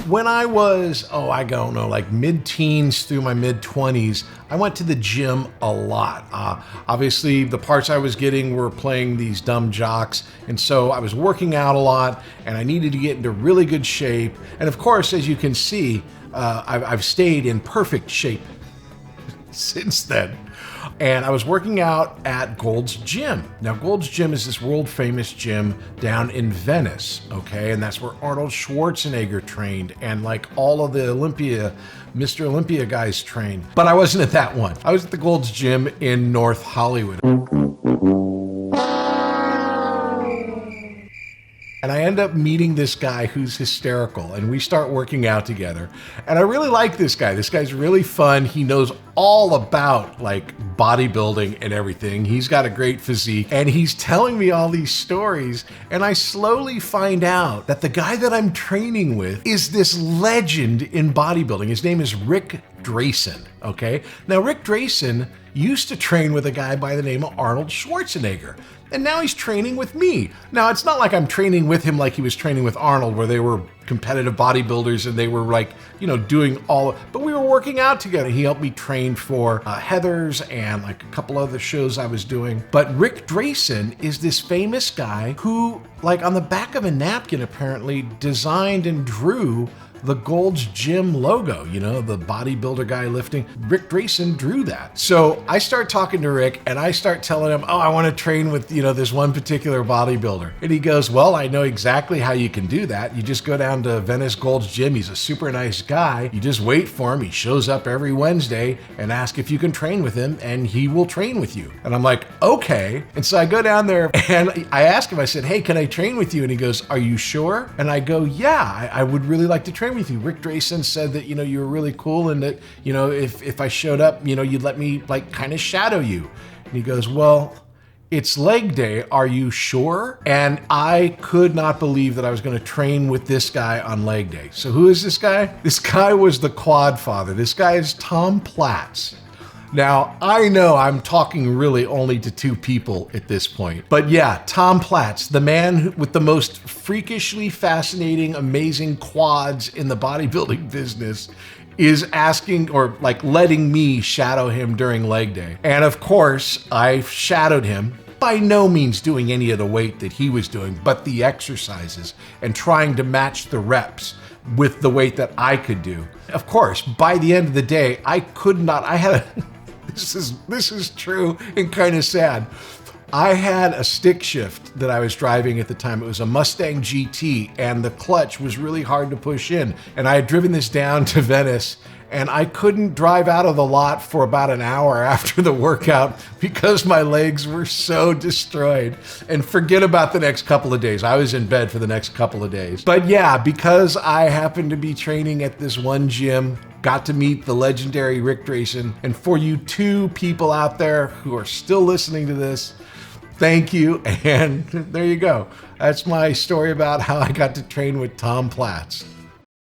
When I was, I don't know, like mid-teens through my mid-20s, I went to the gym a lot. Obviously, the parts I was getting were playing these dumb jocks, and so I was working out a lot, and I needed to get into really good shape. And of course, as you can see, I've stayed in perfect shape since then. And I was working out at Gold's Gym. Now, Gold's Gym is this world famous gym down in Venice, okay? And that's where Arnold Schwarzenegger trained and like all of the Mr. Olympia guys trained. But I wasn't at that one. I was at the Gold's Gym in North Hollywood. And I end up meeting this guy who's hysterical, and we start working out together. And I really like this guy. This guy's really fun. He knows all about like bodybuilding and everything. He's got a great physique, and he's telling me all these stories. And I slowly find out that the guy that I'm training with is this legend in bodybuilding. His name is Rick Drayson, okay? Now, Rick Drayson used to train with a guy by the name of Arnold Schwarzenegger. And now he's training with me. Now, it's not like I'm training with him like he was training with Arnold, where they were competitive bodybuilders and they were like, doing but we were working out together. He helped me train for Heather's and like a couple other shows I was doing. But Rick Drayson is this famous guy who, like on the back of a napkin, apparently designed and drew the Gold's Gym logo, the bodybuilder guy lifting. Rick Drayson drew that. So I start talking to Rick and I start telling him, I want to train with, this one particular bodybuilder. And he goes, well, I know exactly how you can do that. You just go down to Venice Gold's Gym. He's a super nice guy. You just wait for him. He shows up every Wednesday and ask if you can train with him, and he will train with you. And I'm like, okay. And so I go down there and I ask him, I said, hey, can I train with you? And he goes, are you sure? And I go, yeah, I would really like to train with you. Rick Drayson said that, you were really cool and that, if I showed up, you'd let me like kind of shadow you. And he goes, well, it's leg day. Are you sure? And I could not believe that I was going to train with this guy on leg day. So who is this guy? This guy was the Quad Father. This guy is Tom Platz. Now, I know I'm talking really only to two people at this point, but yeah, Tom Platz, the man with the most freakishly fascinating, amazing quads in the bodybuilding business, is asking or like letting me shadow him during leg day. And of course, I shadowed him, by no means doing any of the weight that he was doing, but the exercises and trying to match the reps with the weight that I could do. Of course, by the end of the day, this is true and kind of sad. I had a stick shift that I was driving at the time. It was a Mustang GT, and the clutch was really hard to push in. And I had driven this down to Venice, and I couldn't drive out of the lot for about an hour after the workout because my legs were so destroyed. And forget about the next couple of days. I was in bed for the next couple of days. But yeah, because I happened to be training at this one gym, got to meet the legendary Rick Drayson. And for you two people out there who are still listening to this, thank you. And there you go. That's my story about how I got to train with Tom Platz.